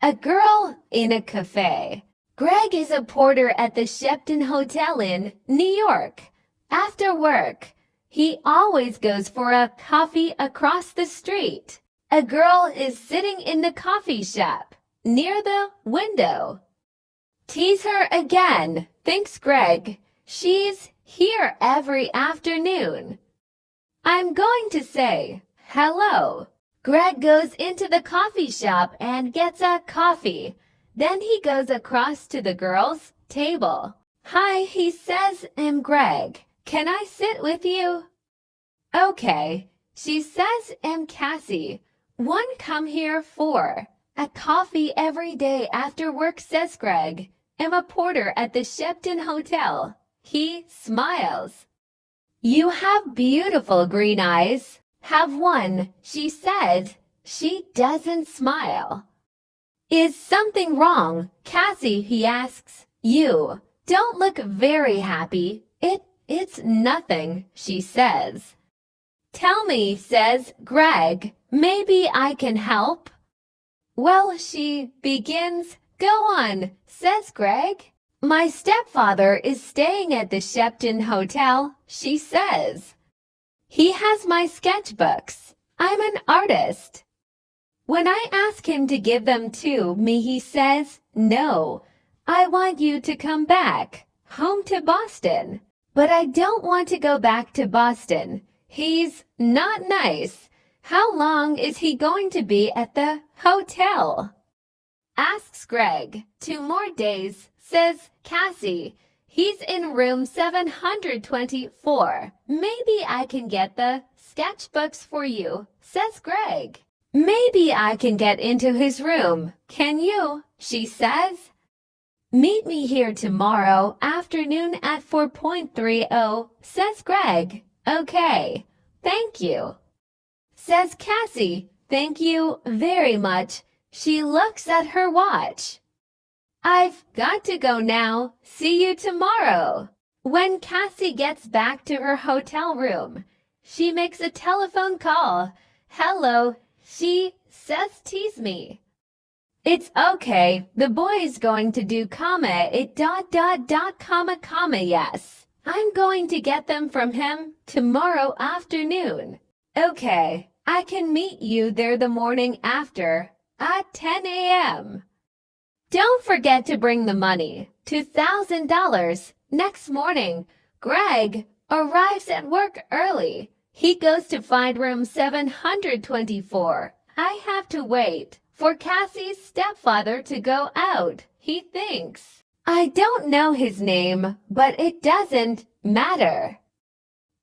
A girl in a cafe. Greg is a porter at the Shepton Hotel in New York. After work, he always goes for a coffee across the street. A girl is sitting in the coffee shop near the window. Tease her again, thinks Greg. She's here every afternoon. I'm going to say hello. Greg goes into the coffee shop and gets a coffee. Then he goes across to the girl's table. Hi, he says, I'm Greg. Can I sit with you? Okay, she says, I'm Cassie. One come here for a coffee every day after work, says Greg. I'm a porter at the Shepton Hotel. He smiles. You have beautiful green eyes. Have one, she said. She doesn't smile. Is something wrong, Cassie, he asks. You don't look very happy. It's nothing, she says. Tell me, says Greg. Maybe I can help. Well, she begins. Go on, says Greg. My stepfather is staying at the Shepton Hotel, she says. He has my sketchbooks. I'm an artist. When I ask him to give them to me, he says, no, I want you to come back home to Boston. But I don't want to go back to Boston. He's not nice. How long is he going to be at the hotel? Asks Greg. 2 more days, says Cassie. He's in room 724. Maybe I can get the sketchbooks for you, says Greg. Maybe I can get into his room. Can you? She says. Meet me here tomorrow afternoon at 4:30, says Greg. Okay, thank you. Says Cassie, thank you very much. She looks at her watch. I've got to go now. See you tomorrow. When Cassie gets back to her hotel room, she makes a telephone call. Hello, she says, tease me. It's okay. The boy's going to do yes. I'm going to get them from him tomorrow afternoon. Okay, I can meet you there the morning after at 10 a.m. Don't forget to bring the money, $2,000. Next morning, Greg arrives at work early. He goes to find room 724. I have to wait for Cassie's stepfather to go out, he thinks. I don't know his name, but it doesn't matter.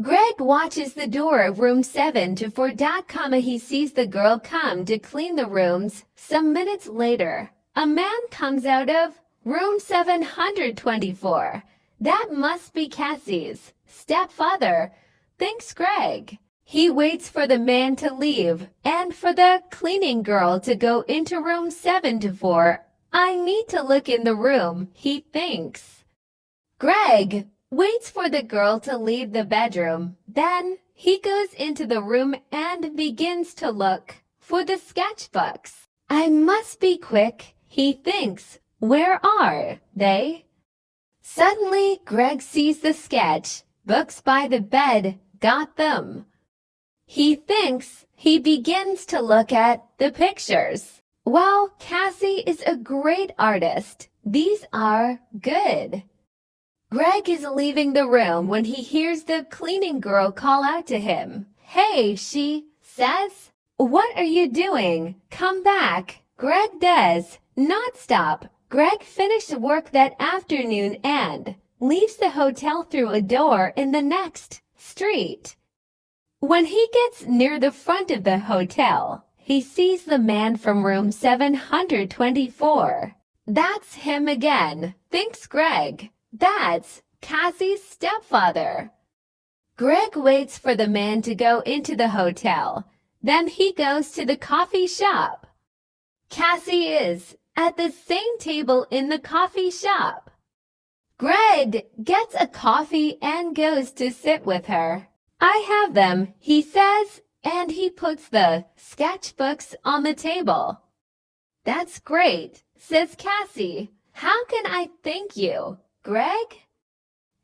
Greg watches the door of room 724. He sees the girl come to clean the rooms. Some minutes later, a man comes out of room 724. That must be Cassie's stepfather, thinks Greg. He waits for the man to leave and for the cleaning girl to go into room 724. I need to look in the room, he thinks. Greg waits for the girl to leave the bedroom. Then he goes into the room and begins to look for the sketchbooks. I must be quick, he thinks. Where are they? Suddenly, Greg sees the sketch books by the bed. Got them. He thinks. He begins to look at the pictures. Wow, Cassie is a great artist. These are good. Greg is leaving the room when he hears the cleaning girl call out to him. Hey, she says. What are you doing? Come back. Greg does not stop. Greg finished work that afternoon and leaves the hotel through a door in the next street. When he gets near the front of the hotel, he sees the man from room 724. That's him again, thinks Greg. That's Cassie's stepfather. Greg waits for the man to go into the hotel. Then he goes to the coffee shop. Cassie is at the same table in the coffee shop. Greg gets a coffee and goes to sit with her. I have them, he says, and he puts the sketchbooks on the table. That's great, says Cassie. How can I thank you, Greg?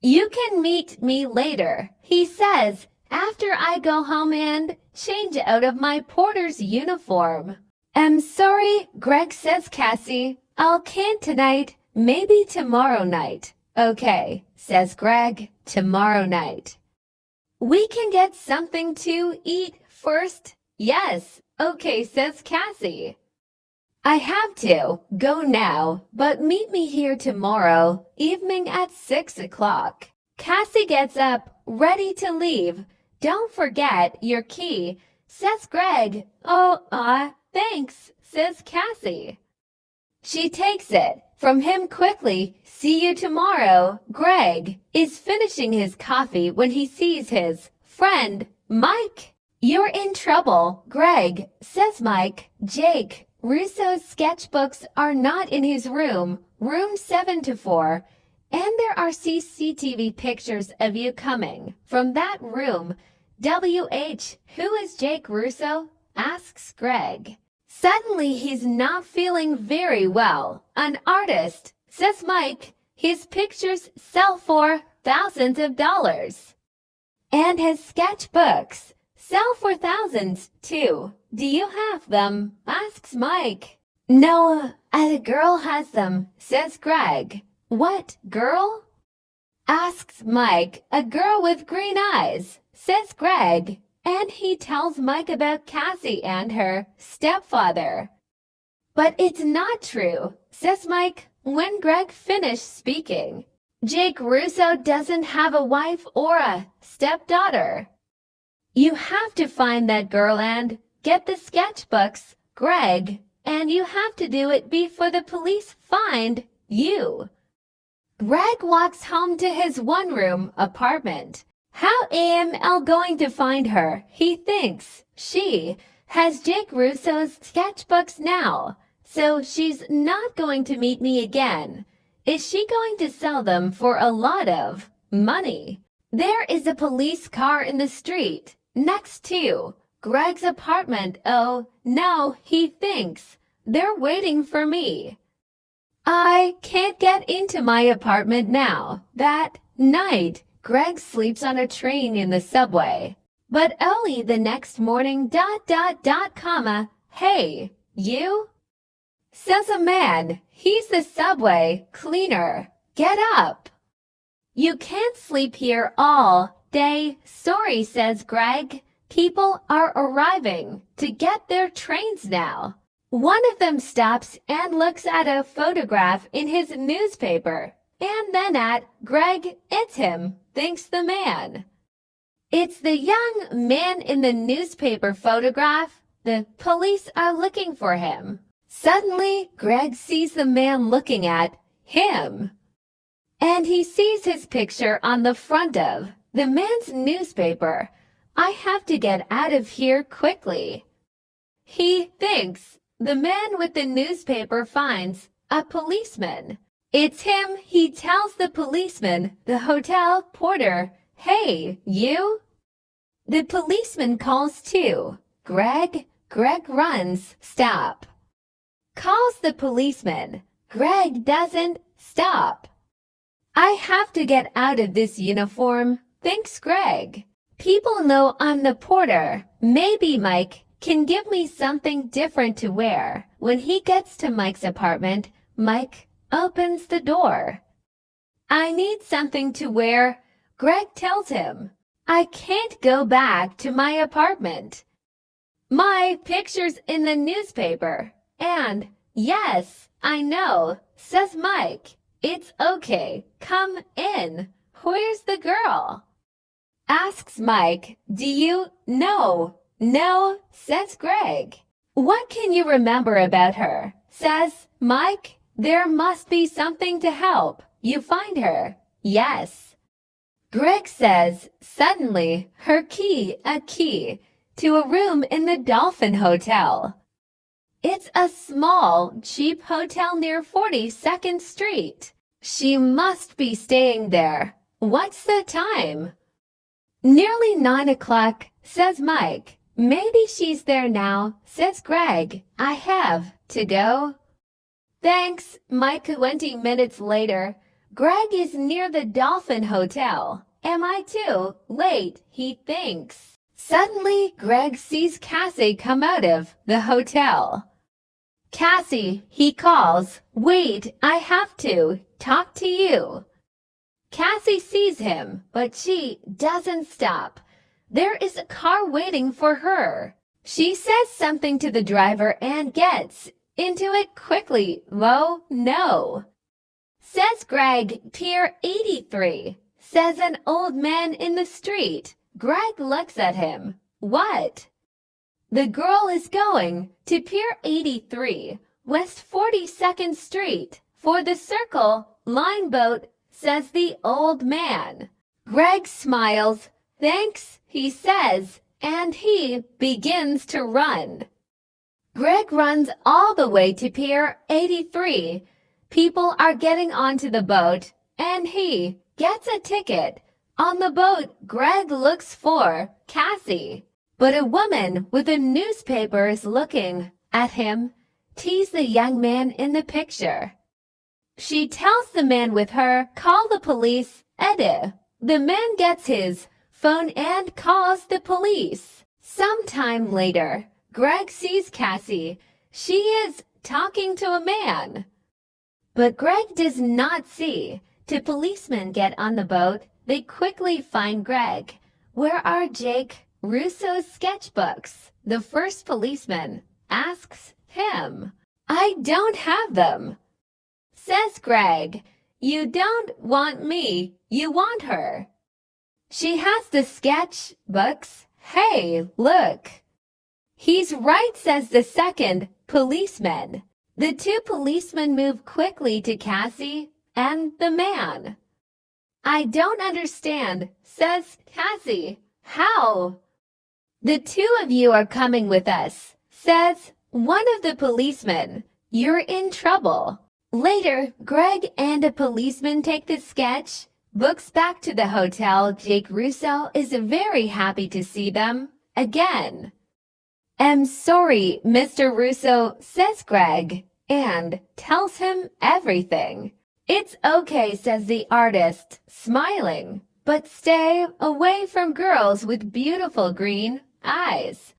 You can meet me later, he says, after I go home and change out of my porter's uniform. I'm sorry, Greg, says Cassie. I'll can't tonight, maybe tomorrow night. Okay, says Greg, tomorrow night. We can get something to eat first. Yes, okay, says Cassie. I have to go now, but meet me here tomorrow evening at 6 o'clock. Cassie gets up, ready to leave. Don't forget your key, says Greg. Oh, thanks, says Cassie. She takes it from him quickly. See you tomorrow. Greg is finishing his coffee when he sees his friend, Mike. You're in trouble, Greg, says Mike. Jake Russo's sketchbooks are not in his room 7-4, and there are CCTV pictures of you coming from that room. WH, who is Jake Russo? Asks Greg. Suddenly he's not feeling very well. An artist, says Mike. His pictures sell for thousands of dollars. And his sketchbooks sell for thousands, too. Do you have them? Asks Mike. No, a girl has them, says Greg. What girl? Asks Mike. A girl with green eyes, says Greg. And he tells Mike about Cassie and her stepfather. But it's not true, says Mike when Greg finished speaking. Jake Russo doesn't have a wife or a stepdaughter. You have to find that girl and get the sketchbooks, Greg, and you have to do it before the police find you. Greg walks home to his one-room apartment. How am I going to find her? He thinks. She has Jake Russo's sketchbooks now, so she's not going to meet me again. Is she going to sell them for a lot of money? There is a police car in the street next to Greg's apartment. Oh, no, he thinks. They're waiting for me. I can't get into my apartment now. That night, Greg sleeps on a train in the subway. But only the next morning, comma, hey, you? Says a man. He's the subway cleaner. Get up. You can't sleep here all day. Sorry, says Greg. People are arriving to get their trains now. One of them stops and looks at a photograph in his newspaper. And then at Greg. It's him, thinks the man. It's the young man in the newspaper photograph. The police are looking for him. Suddenly, Greg sees the man looking at him. And he sees his picture on the front of the man's newspaper. I have to get out of here quickly. He thinks. The man with the newspaper finds a policeman. It's him. He tells the policeman, the hotel porter, hey, you? The policeman calls too. Greg runs. Stop. Calls the policeman. Greg doesn't stop. I have to get out of this uniform, thinks Greg. People know I'm the porter. Maybe Mike can give me something different to wear. When he gets to Mike's apartment, Mike opens the door. I need something to wear, Greg tells him. I can't go back to my apartment. My picture's in the newspaper. And, yes, I know, says Mike. It's okay. Come in. Where's the girl? Asks Mike. Do you know? No, says Greg. What can you remember about her? Says Mike. There must be something to help you find her. Yes. Greg says, suddenly, her key, a key to a room in the Dolphin Hotel. It's a small, cheap hotel near 42nd Street. She must be staying there. What's the time? Nearly 9 o'clock, says Mike. Maybe she's there now, says Greg. I have to go? Thanks, Mike. 20 minutes later, Greg is near the Dolphin Hotel. Am I too late, he thinks. Suddenly, Greg sees Cassie come out of the hotel. Cassie, he calls. Wait, I have to talk to you. Cassie sees him, but she doesn't stop. There is a car waiting for her. She says something to the driver and gets into it quickly. Oh, no. Says Greg, Pier 83, says an old man in the street. Greg looks at him. What? The girl is going to Pier 83, West 42nd Street, for the Circle Line boat, says the old man. Greg smiles. Thanks, he says, and he begins to run. Greg runs all the way to Pier 83. People are getting onto the boat, and he gets a ticket. On the boat, Greg looks for Cassie, but a woman with a newspaper is looking at him. Tease the young man in the picture. She tells the man with her, call the police, Eddie. The man gets his phone and calls the police. Sometime later, Greg sees Cassie. She is talking to a man. But Greg does not see. Two policemen get on the boat. They quickly find Greg. Where are Jake Russo's sketchbooks? The first policeman asks him. I don't have them. Says Greg, you don't want me, you want her. She has the sketchbooks. Hey, look. He's right, says the second policeman. The two policemen move quickly to Cassie and the man. I don't understand, says Cassie. How? The two of you are coming with us, says one of the policemen. You're in trouble. Later, Greg and a policeman take the sketch books back to the hotel. Jake Russo is very happy to see them again. I'm sorry, Mr. Russo, says Greg, and tells him everything. It's okay, says the artist, smiling, but stay away from girls with beautiful green eyes.